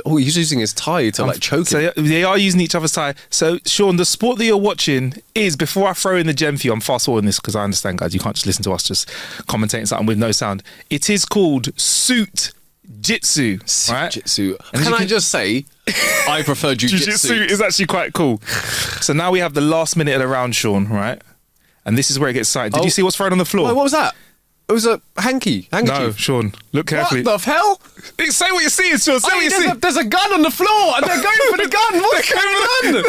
He's using his tie to choke him. So they are using each other's tie. So Sean, the sport that you're watching is, before I throw in the gem for you, I'm fast forwarding this because I understand, guys, you can't just listen to us just commentating something with no sound. It is called suit jitsu, right? Jitsu. Can I just say, I prefer jiu-jitsu. Jiu-jitsu is actually quite cool. So now we have the last minute of the round, Sean, right? And this is where it gets exciting. Did you see what's thrown on the floor? What was that? It was a handkerchief. No, Sean, look carefully. What the hell? Say what you're seeing, Sean. Say what you're seeing. There's a gun on the floor and they're going for the gun. What's going on?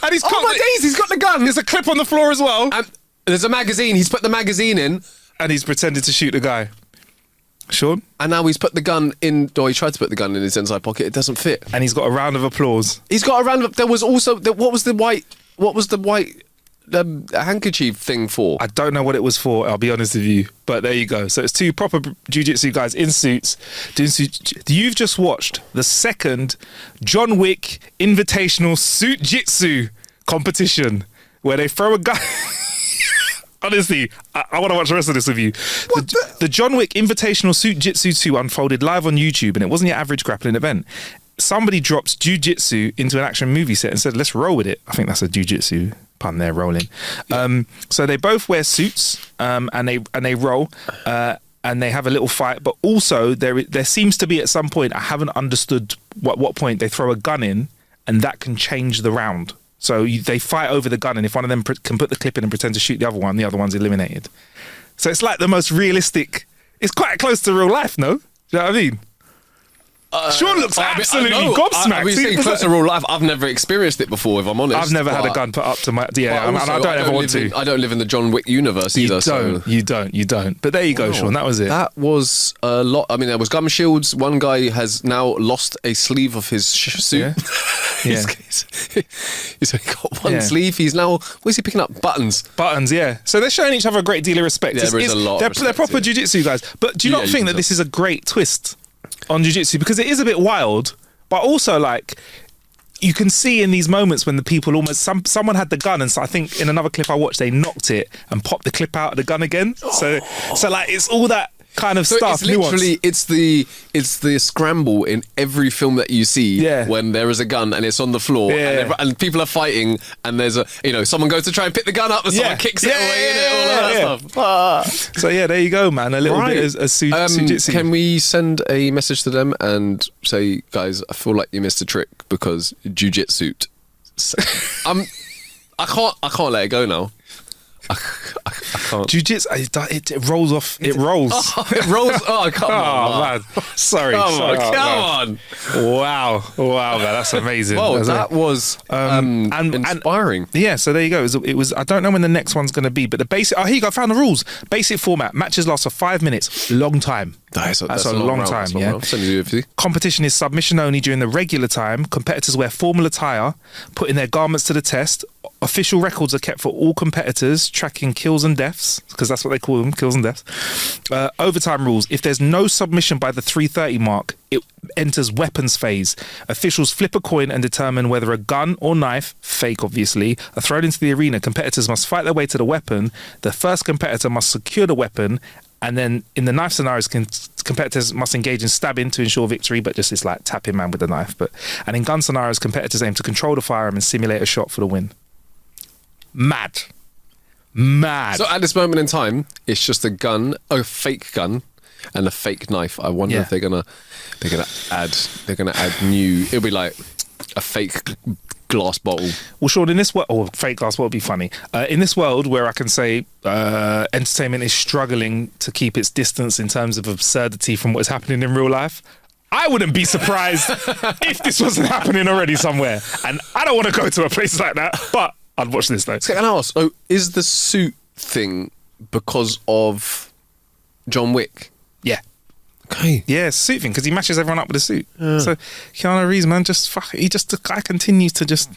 And he's my days, he's got the gun. There's a clip on the floor as well. And there's a magazine. He's put the magazine in. And he's pretended to shoot the guy. Sean? And now he's put the gun in, or he tried to put the gun in his inside pocket. It doesn't fit. And he's got a round of applause. He's got a round of... There was also... What was the white handkerchief thing for? I don't know what it was for, I'll be honest with you. But there you go. So it's two proper jiu-jitsu guys in suits doing You've just watched the second John Wick Invitational Suit Jitsu competition where they throw a gun... Honestly, I want to watch the rest of this with you. The John Wick Invitational Suit Jitsu 2 unfolded live on YouTube, and it wasn't your average grappling event. Somebody dropped jiu-jitsu into an action movie set and said, let's roll with it. I think that's a jiu-jitsu pun there, rolling. So they both wear suits and they roll and they have a little fight. But also there seems to be at some point, I haven't understood what point, they throw a gun in and that can change the round. So they fight over the gun, and if one of them can put the clip in and pretend to shoot the other one's eliminated. So it's like the most realistic... It's quite close to real life, no? Do you know what I mean? Sean looks absolutely gobsmacked. I mean, saying close to real life, I've never experienced it before, if I'm honest. I've never had a gun put up to my... Yeah, and I don't ever want to. I don't live in the John Wick universe either. You don't. But there you go, Sean. That was it. That was a lot. I mean, there was gum shields. One guy has now lost a sleeve of his suit. Yeah. He's only got one sleeve. He's now... Where's he picking up? Buttons. Yeah. So they're showing each other a great deal of respect. Yeah, there is a lot of respect, They're proper jiu-jitsu guys. But do you not think that this is a great twist on jiu-jitsu? Because it is a bit wild, but also like... You can see in these moments when the people almost... Someone had the gun, and so I think in another clip I watched, they knocked it and popped the clip out of the gun again. So like, it's all that kind of stuff. It's literally it's the scramble in every film that you see when there is a gun and it's on the floor and people are fighting and there's someone goes to try and pick the gun up and someone kicks it away and all that stuff. So there you go, man. A little bit of jiu-jitsu. Can we send a message to them and say, guys, I feel like you missed a trick because jiu-jitsu. I can't let it go now. I can't. Jiu-jitsu, it rolls off. It rolls. It rolls. Oh, come on. Man. Sorry. Come on. Wow, man. That's amazing. Well, that was inspiring. Yeah, so there you go. It was. I don't know when the next one's going to be, but the basic... Oh, here you go. I found the rules. Basic format. Matches last for 5 minutes. Long time. That's a long time, yeah. Competition is submission only during the regular time. Competitors wear formal attire, putting their garments to the test. Official records are kept for all competitors, tracking kills and deaths, because that's what they call them, kills and deaths. Overtime rules. If there's no submission by the 3:30 mark, it enters weapons phase. Officials flip a coin and determine whether a gun or knife, fake obviously, are thrown into the arena. Competitors must fight their way to the weapon. The first competitor must secure the weapon And then in the knife scenarios, competitors must engage in stabbing to ensure victory, but just it's like tapping man with the knife. And in gun scenarios, competitors aim to control the firearm and simulate a shot for the win. Mad. So at this moment in time, it's just a fake gun, and a fake knife. I wonder if they're gonna add new. It'll be like a fake glass bottle. Well, Sean, in this world, fake glass bottle would be funny. In this world where I can say entertainment is struggling to keep its distance in terms of absurdity from what's happening in real life, I wouldn't be surprised if this wasn't happening already somewhere. And I don't want to go to a place like that, but I'd watch this though. Can I ask? Oh, is the suit thing because of John Wick? Yeah. Okay. Yeah, suit thing, because he matches everyone up with a suit. So Keanu Reeves, man, the guy continues to just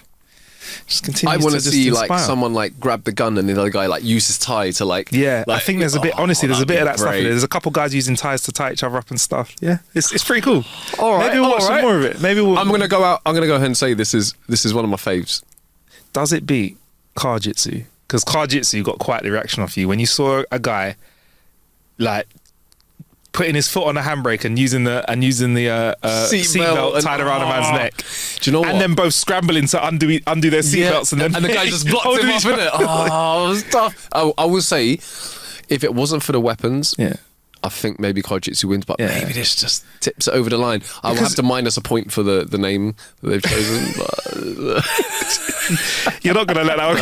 continues. I want to see inspire. like someone like grab the gun and the other guy like use his tie to like. Yeah, like, I think there's a bit. Honestly, there's a bit of that stuff. great. There's a couple guys using ties to tie each other up and stuff. Yeah, it's pretty cool. All right, maybe we'll watch some more of it. Maybe we'll. I'm gonna go ahead and say this is one of my faves. Does it beat car jitsu? Because car jitsu got quite the reaction off you when you saw a guy like putting his foot on the handbrake and using the seatbelt tied around a man's neck. Do you know what? And then both scrambling to undo their seatbelts and then the guy just blocked him up, innit? Oh, it was tough. I will say, if it wasn't for the weapons, I think maybe Kajitsu wins, but maybe this just tips it over the line. I will have to minus a point for the name that they've chosen. But you're not going to let that one.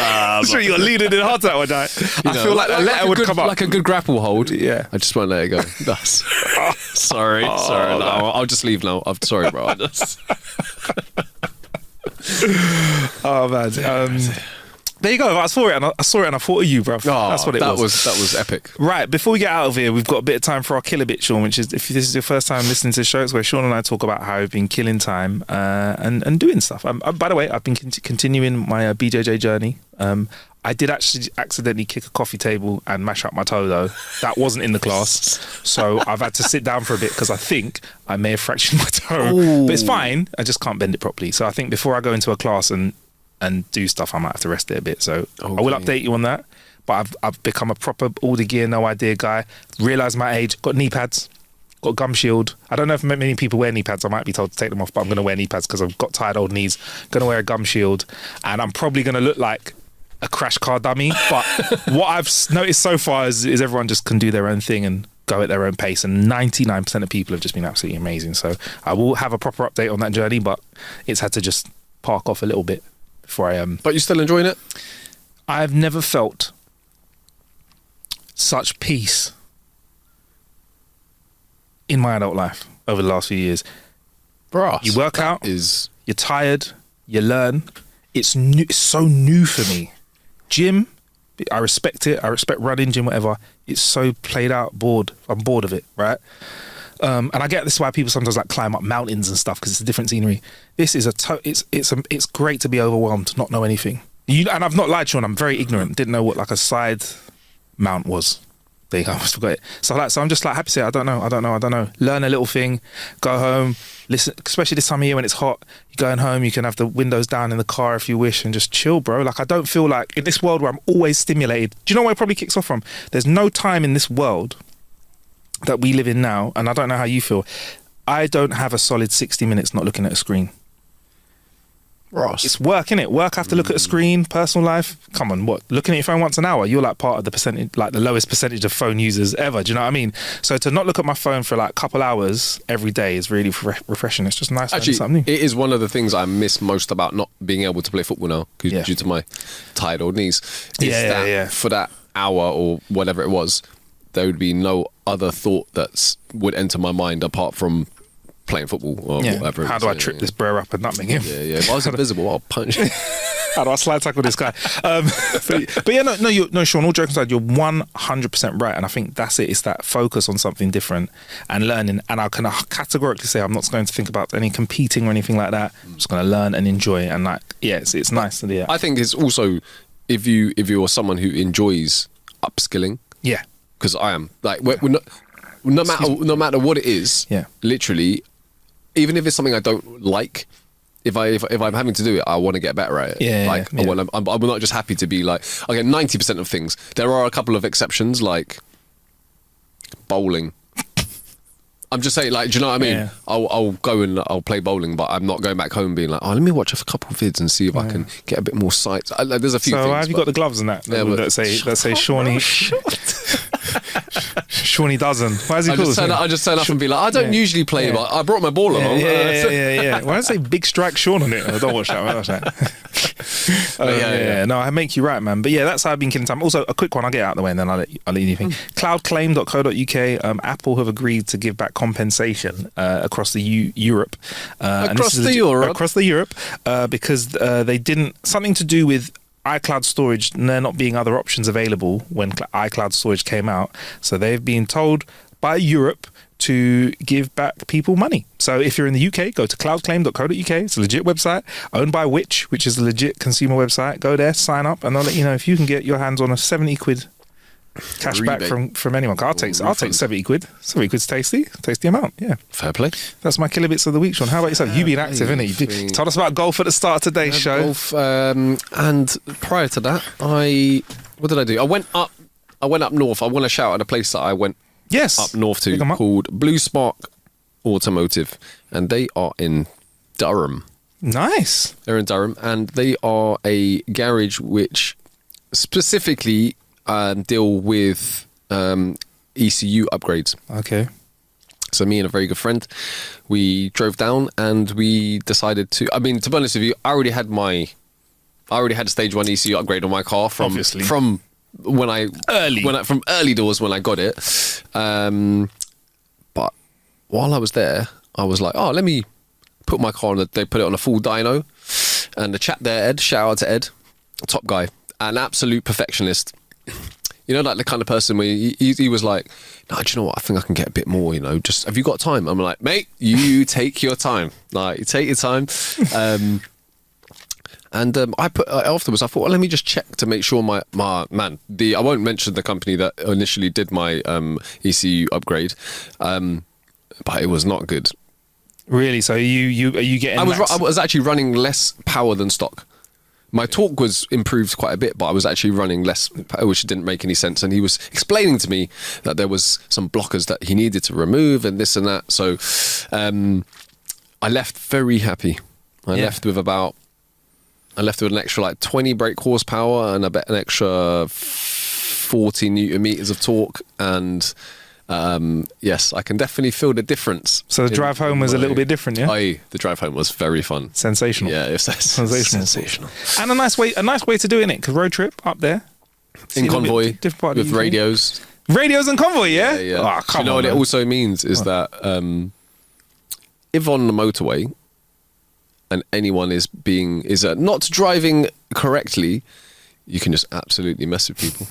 Sure, you're leading it hard to that one, right? I feel like that letter would come up. Like a good grapple hold. Yeah. I just won't let it go. Sorry. No, I'll just leave now. I'm sorry, bro. Oh, man. There you go. I saw it and I thought of you, bro. That's what it was. That was epic. Right, before we get out of here, we've got a bit of time for our killer bit, Sean, which is, if this is your first time listening to the show, it's where Sean and I talk about how we've been killing time and doing stuff. By the way, I've been continuing my BJJ journey. I did actually accidentally kick a coffee table and mash up my toe, though. That wasn't in the class. So I've had to sit down for a bit because I think I may have fractured my toe. Ooh. But it's fine. I just can't bend it properly. So I think before I go into a class and do stuff, I might have to rest it a bit. So I will update you on that. But I've become a proper all the gear, no idea guy. Realised my age. Got knee pads. Got gum shield. I don't know if many people wear knee pads. I might be told to take them off, but I'm going to wear knee pads because I've got tired old knees. Going to wear a gum shield. And I'm probably going to look like a crash car dummy. But what I've noticed so far is everyone just can do their own thing and go at their own pace. And 99% of people have just been absolutely amazing. So I will have a proper update on that journey, but it's had to just park off a little bit before I am. But you're still enjoying it? I've never felt such peace in my adult life over the last few years. Bro, you work out, you're tired, you learn. It's new, it's so new for me. Gym, I respect it. I respect running, gym, whatever. It's so played out, bored. I'm bored of it, right? And I get this is why people sometimes like climb up mountains and stuff because it's a different scenery. This is it's great to be overwhelmed, not know anything. And I've not lied, Sean. I'm very ignorant. Didn't know what like a side mount was. There you go. I almost forgot it. So I'm just like happy to say I don't know. Learn a little thing. Go home. Listen. Especially this time of year when it's hot. You're going home. You can have the windows down in the car if you wish and just chill, bro. Like I don't feel like in this world where I'm always stimulated. Do you know where it probably kicks off from? There's no time in this world that we live in now, and I don't know how you feel. I don't have a solid 60 minutes not looking at a screen. Ross. It's work, innit? Work, have to look at a screen, personal life. Come on, what? Looking at your phone once an hour, you're like part of the percentage, like the lowest percentage of phone users ever. Do you know what I mean? So to not look at my phone for like a couple hours every day is really refreshing. It's just nice. Actually, something new. It is one of the things I miss most about not being able to play football now due to my tired old knees. For that hour or whatever it was, there would be no other thought that would enter my mind apart from playing football or whatever. How do I trip this bro up and nutmeg him? Yeah. If I was invisible, I'll punch. How do I slide tackle this guy? But yeah, no, Sean, all jokes aside, you're 100% right. And I think that's it. It's that focus on something different and learning. And I can categorically say I'm not going to think about any competing or anything like that. I'm just going to learn and enjoy. And like, it's nice. Yeah. I think it's also, if you're someone who enjoys upskilling. Yeah. Because I am. Like, we're not, no matter what it is, literally, even if it's something I don't like, if I'm having to do it, I want to get better at it. I'm not just happy to be like, okay, 90% of things. There are a couple of exceptions, like bowling. I'm just saying, like, do you know what I mean? Yeah. I'll go and I'll play bowling, but I'm not going back home being like, oh, let me watch a couple of vids and see if I can get a bit more sights. Like, there's a few things. So have you got the gloves and that? Yeah, that say Shawnee. Shawnee doesn't. Why is he called? I just turn up and be like, I don't usually play, but I brought my ball along. Yeah. Why does it say Big Strike Sean on it? I don't watch that. I don't watch that. No, I make you right, man. But yeah, that's how I've been killing time. Also, a quick one. I'll get it out of the way and then I'll let you think. Cloudclaim.co.uk. Apple have agreed to give back compensation across the Europe. Across the Europe, because they didn't something to do with iCloud storage and there not being other options available when iCloud storage came out. So they've been told by Europe to give back people money. So if you're in the UK, go to cloudclaim.co.uk. It's a legit website owned by which is a legit consumer website. Go there, sign up, and they'll let you know if you can get your hands on a 70 quid cash back from anyone. I'll take 70 quid. 70 quid's tasty amount. Yeah, fair play. That's my killer bits of the week, Sean. How about yourself? You've been active, innit? You told us about golf at the start of today's show. Golf, and prior to that, what did I do? I went up north. I want to shout at a place that I went up north to called Blue Spark Automotive, and they are in Durham. Nice. They're in Durham, and they are a garage which specifically deal with ECU upgrades. Okay. So me and a very good friend, we drove down and we decided to. I mean, to be honest with you, I already had a stage 1 ECU upgrade on my car from early doors when I got it. But while I was there, I was like, oh, let me put my car on. They put it on a full dyno, and the chap there, Ed, shout out to Ed, top guy, an absolute perfectionist. You know, like the kind of person where he was like, no, do you know what? I think I can get a bit more, just, have you got time? I'm like, mate, you take your time. Like, you take your time. Afterwards, I thought, well, let me just check to make sure my man, I won't mention the company that initially did my ECU upgrade, but it was not good. Really? So are you getting? I was actually running less power than stock. My torque was improved quite a bit, but I was actually running less, which didn't make any sense. And he was explaining to me that there was some blockers that he needed to remove and this and that. So I left very happy. I left with an extra like 20 brake horsepower and an extra 40 newton meters of torque. And yes, I can definitely feel the difference. So the drive home was a little bit different, yeah? The drive home was very fun. Sensational. Yeah, it's sensational. And a nice way to do it, innit? Because road trip up there. In convoy, with radios. Radios and convoy, yeah? Yeah. Oh, come on, you know what man. it also means is that if on the motorway and anyone is not driving correctly, you can just absolutely mess with people.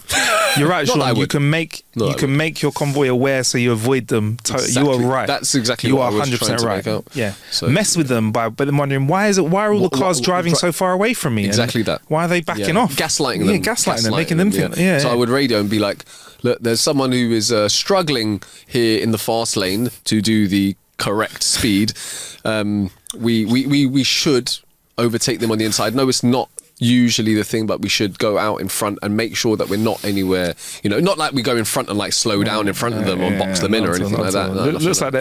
You're right, Sean. You can make your convoy aware so you avoid them. Exactly. You are right. That's exactly you what are I was trying to make out. Yeah. So, mess with them but then wondering why are all the cars driving so far away from me? Exactly and that. Why are they backing off? Gaslighting them. Yeah, gaslighting them, making them think. Yeah. So I would radio and be like, look, there's someone who is struggling here in the fast lane to do the correct speed. We should overtake them on the inside. No, it's not usually the thing, but we should go out in front and make sure that we're not anywhere, not like we go in front and like slow down in front of them or box them in or anything like that. Looks like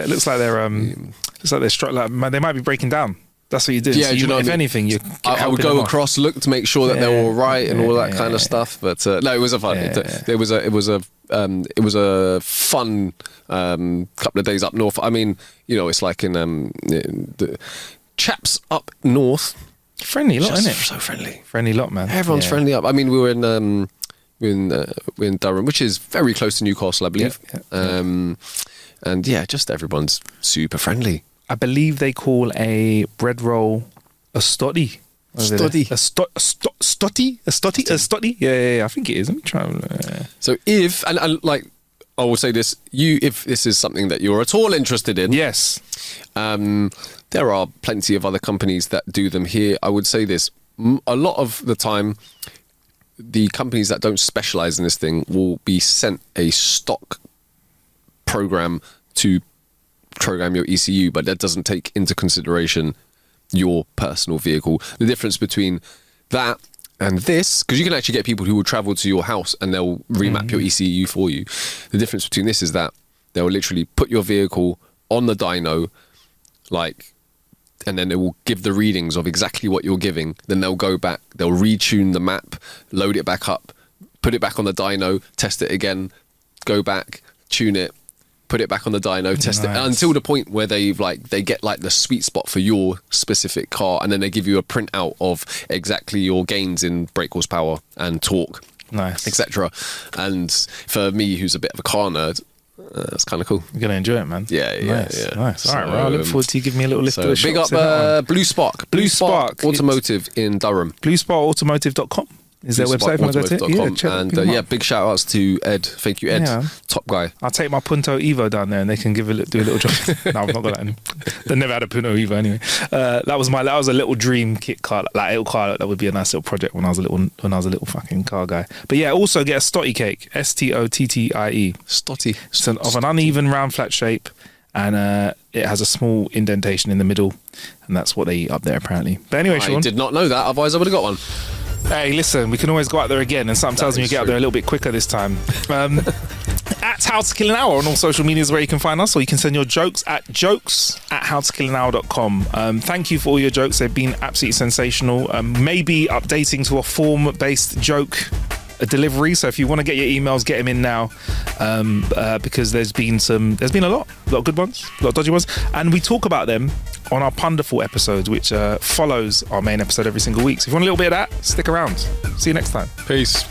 they might be breaking down. That's what you do. Yeah, so if anything, I would go across, look to make sure that they're all right and all that kind of stuff. But no, it was a fun. It was a fun couple of days up north. I mean, it's like in the chaps up north. Friendly lot, isn't it? So friendly lot, man. Everyone's friendly up. I mean, we were in Durham, which is very close to Newcastle, I believe. And just everyone's super friendly. I believe they call a bread roll a stoddy. Stoddy. A stotty? A stotty? Yeah. I think it is. Let me try. So if and like I will say this, if this is something that you're at all interested in, yes. There are plenty of other companies that do them here. I would say this, a lot of the time, the companies that don't specialize in this thing will be sent a stock program to program your ECU, but that doesn't take into consideration your personal vehicle. The difference between that and this, because you can actually get people who will travel to your house and they'll remap your ECU for you. The difference between this is that They'll literally put your vehicle on the dyno, like, and then it will give the readings of exactly what you're giving. Then they'll go back, they'll retune the map, load it back up, put it back on the dyno, test it again, go back, tune it, put it back on the dyno, test it until the point where they get like the sweet spot for your specific car, and then they give you a printout of exactly your gains in brake horsepower and torque, etc. And for me, who's a bit of a car nerd, that's kind of cool. You're gonna enjoy it, man. Yeah. Nice. All right, well, I look forward to you giving me a little lift of the big shots up Blue Spark. Blue Spark Automotive in Durham. BlueSparkAutomotive.com. Is their website if you want to go to it? Yeah, check and it. big shout outs to Ed. Thank you, Ed. Yeah. Top guy. I'll take my Punto Evo down there and they can do a little job. No, I've not got that anymore. They never had a Punto Evo anyway. That was a little dream kit car, like a little car that would be a nice little project when I was a little fucking car guy. But yeah, also get a Stottie cake, Stottie. Stottie. It's of an uneven round flat shape, and it has a small indentation in the middle, and that's what they eat up there apparently. But anyway, Sean, I did not know that, otherwise I would have got one. Hey, listen, we can always go out there again, and something tells me you get out there a little bit quicker this time. At How to Kill an Hour on all social medias where you can find us, or you can send your jokes at howtokillanhour.com. Thank you for all your jokes. They've been absolutely sensational. Maybe updating to a form-based joke delivery, so if you want to get your emails, get them in now, because there's been a lot of good ones, a lot of dodgy ones, and we talk about them on our Punderful episode, which follows our main episode every single week. So if you want a little bit of that, stick around. See you next time. Peace.